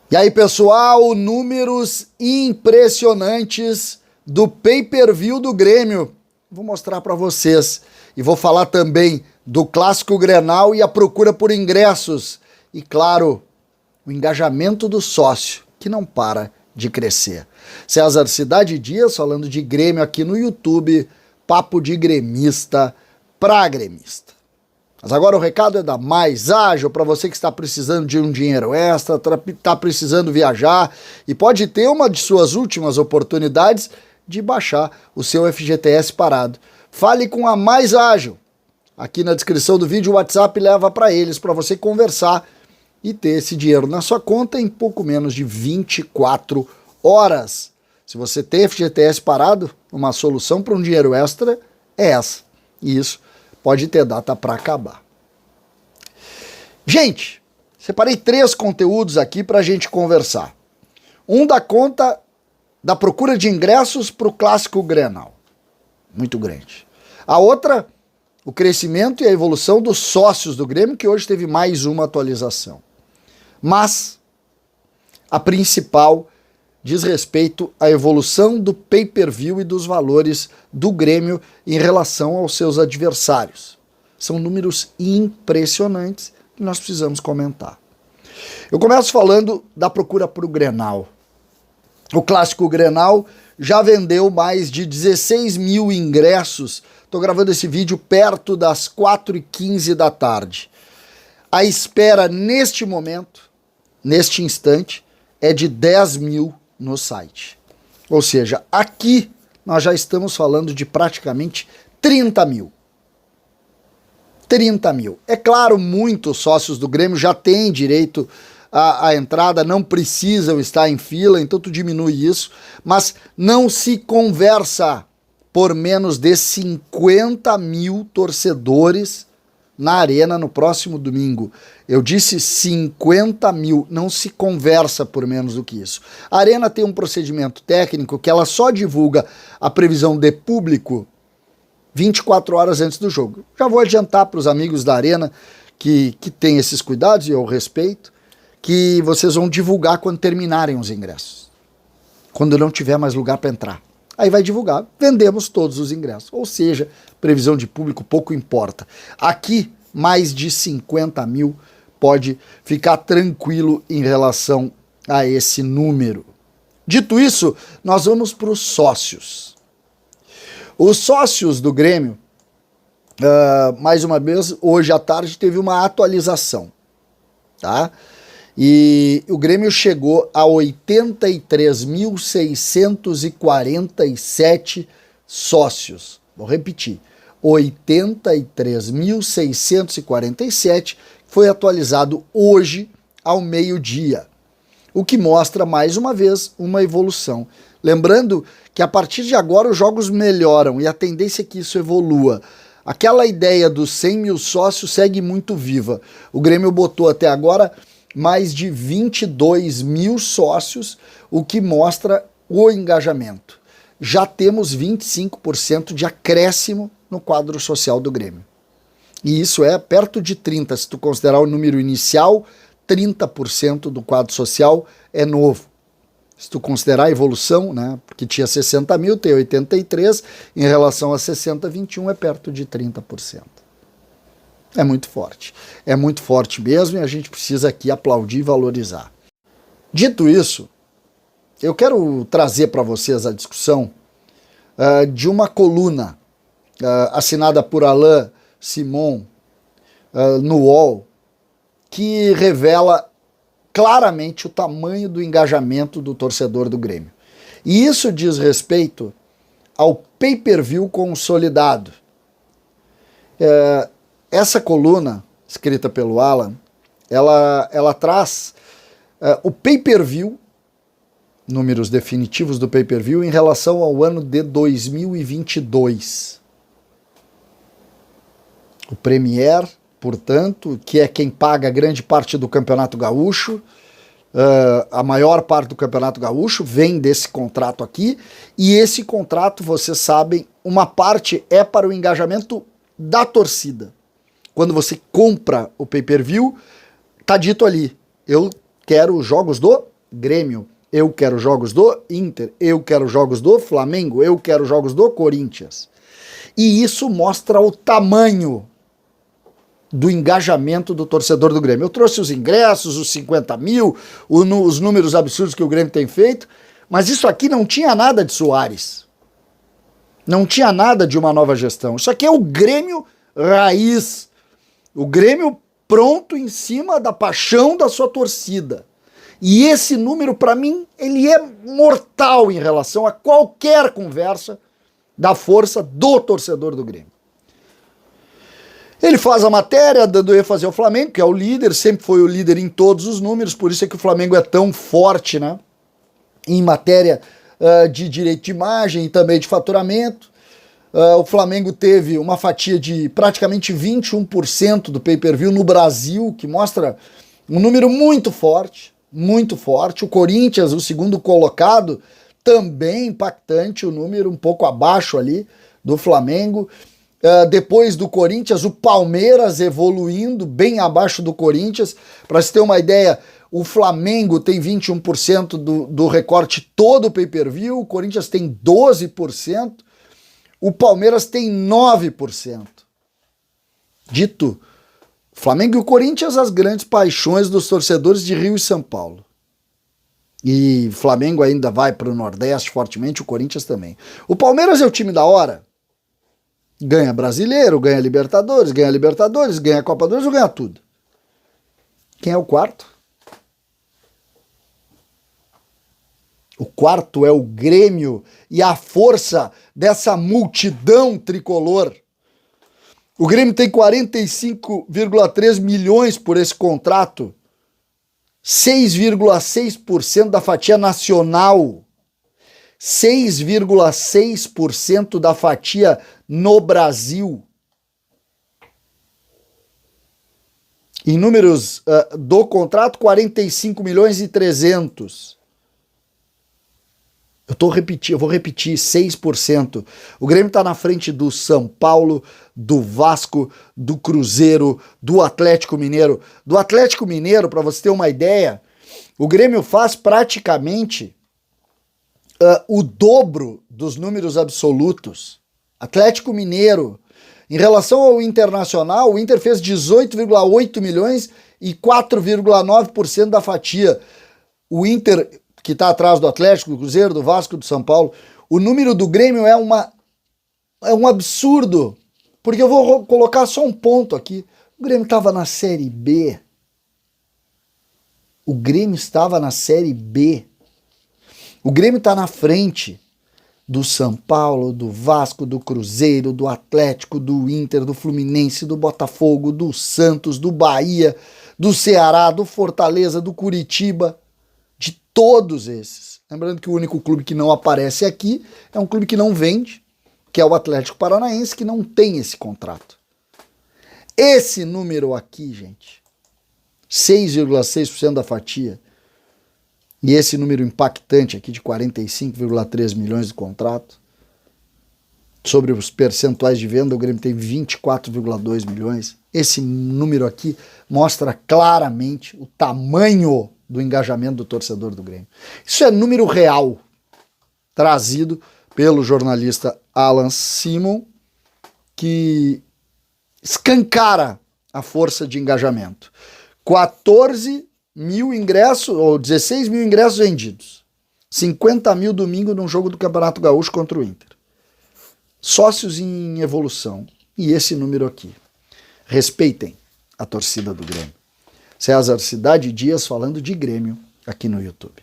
E aí, pessoal, números impressionantes do pay-per-view do Grêmio. Vou mostrar para vocês e vou falar também do Clássico Grenal e a procura por ingressos. E claro, o engajamento do sócio, que não para de crescer. César Cidade Dias falando de Grêmio aqui no YouTube, papo de gremista pra gremista. Mas agora o recado é da Mais Ágil, para você que está precisando de um dinheiro extra, está precisando viajar e pode ter uma de suas últimas oportunidades de baixar o seu FGTS parado. Fale com a Mais Ágil. Aqui na descrição do vídeo o WhatsApp leva para eles, para você conversar e ter esse dinheiro na sua conta em pouco menos de 24 horas. Se você tem FGTS parado, uma solução para um dinheiro extra é essa. E isso pode ter data para acabar. Gente, separei 3 conteúdos aqui para a gente conversar. Um dá conta da procura de ingressos para o Clássico Grenal. Muito grande. A outra, o crescimento e a evolução dos sócios do Grêmio, que hoje teve mais uma atualização. Mas a principal diz respeito à evolução do pay-per-view e dos valores do Grêmio em relação aos seus adversários. São números impressionantes que nós precisamos comentar. Eu começo falando da procura para o Grenal. O Clássico Grenal já vendeu mais de 16 mil ingressos. Estou gravando esse vídeo perto das 4h15 da tarde. A espera neste momento, neste instante, é de 10 mil no site. Ou seja, aqui nós já estamos falando de praticamente 30 mil. 30 mil. É claro, muitos sócios do Grêmio já têm direito à entrada, não precisam estar em fila, então tu diminui isso, mas não se conversa por menos de 50 mil torcedores na Arena no próximo domingo. Eu disse 50 mil, não se conversa por menos do que isso. A Arena tem um procedimento técnico que ela só divulga a previsão de público 24 horas antes do jogo. Já vou adiantar para os amigos da Arena que tem esses cuidados, e eu respeito, que vocês vão divulgar quando terminarem os ingressos. Quando não tiver mais lugar para entrar. Aí vai divulgar, vendemos todos os ingressos. Ou seja, previsão de público pouco importa. Aqui, mais de 50 mil, pode ficar tranquilo em relação a esse número. Dito isso, nós vamos para os sócios. Os sócios do Grêmio, mais uma vez, hoje à tarde teve uma atualização, tá? E o Grêmio chegou a 83.647 sócios. Vou repetir, 83.647 foi atualizado hoje ao meio-dia, o que mostra mais uma vez uma evolução. Lembrando que a partir de agora os jogos melhoram e a tendência é que isso evolua. Aquela ideia dos 100 mil sócios segue muito viva. O Grêmio botou até agora mais de 22 mil sócios, o que mostra o engajamento. Já temos 25% de acréscimo no quadro social do Grêmio. E isso é perto de 30%. Se tu considerar o número inicial, 30% do quadro social é novo. Se tu considerar a evolução, né, porque tinha 60 mil, tem 83, em relação a 60, 21 é perto de 30%. É muito forte mesmo, e a gente precisa aqui aplaudir e valorizar. Dito isso, eu quero trazer para vocês a discussão de uma coluna assinada por Alain Simon no UOL, que revela claramente o tamanho do engajamento do torcedor do Grêmio. E isso diz respeito ao pay-per-view consolidado. Essa coluna, escrita pelo Alan, ela traz o pay-per-view, números definitivos do pay-per-view, em relação ao ano de 2022. O Premier, portanto, que é quem paga grande parte do Campeonato Gaúcho, a maior parte do Campeonato Gaúcho vem desse contrato aqui, e esse contrato, vocês sabem, uma parte é para o engajamento da torcida. Quando você compra o pay-per-view, tá dito ali, eu quero os jogos do Grêmio, eu quero jogos do Inter, eu quero jogos do Flamengo, eu quero jogos do Corinthians. E isso mostra o tamanho do engajamento do torcedor do Grêmio. Eu trouxe os ingressos, os 50 mil, os números absurdos que o Grêmio tem feito, mas isso aqui não tinha nada de Soares. Não tinha nada de uma nova gestão. Isso aqui é o Grêmio raiz. O Grêmio pronto em cima da paixão da sua torcida. E esse número, para mim, ele é mortal em relação a qualquer conversa da força do torcedor do Grêmio. Ele faz a matéria dando ênfase ao Flamengo, que é o líder, sempre foi o líder em todos os números, por isso é que o Flamengo é tão forte, né? Em matéria de direito de imagem e também de faturamento. O Flamengo teve uma fatia de praticamente 21% do pay-per-view no Brasil, que mostra um número muito forte, muito forte. O Corinthians, o segundo colocado, também impactante, o número um pouco abaixo ali do Flamengo. Depois do Corinthians, o Palmeiras evoluindo bem abaixo do Corinthians. Para se ter uma ideia, o Flamengo tem 21% do recorte todo o pay-per-view, o Corinthians tem 12%, o Palmeiras tem 9%. Dito, Flamengo e o Corinthians, as grandes paixões dos torcedores de Rio e São Paulo. E Flamengo ainda vai para o Nordeste fortemente, o Corinthians também. O Palmeiras é o time da hora. Ganha Brasileiro, ganha Libertadores, ganha Copa do Brasil, ganha tudo. Quem é o quarto? O quarto é o Grêmio e a força dessa multidão tricolor. O Grêmio tem 45,3 milhões por esse contrato, 6,6% da fatia nacional, 6,6% da fatia no Brasil. Em números do contrato, 45 milhões e 300. Eu vou repetir, 6%. O Grêmio está na frente do São Paulo, do Vasco, do Cruzeiro, do Atlético Mineiro. Do Atlético Mineiro, para você ter uma ideia, o Grêmio faz praticamente o dobro dos números absolutos. Atlético Mineiro, em relação ao Internacional, o Inter fez 18,8 milhões e 4,9% da fatia. O Inter, que está atrás do Atlético, do Cruzeiro, do Vasco, do São Paulo, o número do Grêmio é um absurdo, porque eu vou colocar só um ponto aqui. O Grêmio estava na Série B. O Grêmio estava na Série B. O Grêmio está na frente do São Paulo, do Vasco, do Cruzeiro, do Atlético, do Inter, do Fluminense, do Botafogo, do Santos, do Bahia, do Ceará, do Fortaleza, do Curitiba, de todos esses. Lembrando que o único clube que não aparece aqui é um clube que não vende, que é o Atlético Paranaense, que não tem esse contrato. Esse número aqui, gente, 6,6% da fatia, e esse número impactante aqui de 45,3 milhões de contrato, sobre os percentuais de venda, o Grêmio tem 24,2 milhões. Esse número aqui mostra claramente o tamanho do engajamento do torcedor do Grêmio. Isso é número real, trazido pelo jornalista Alan Simon, que escancara a força de engajamento. 14 mil ingressos, ou 16 mil ingressos vendidos. 50 mil domingo num jogo do Campeonato Gaúcho contra o Inter. Sócios em evolução. E esse número aqui. Respeitem a torcida do Grêmio. César Cidade Dias falando de Grêmio aqui no YouTube.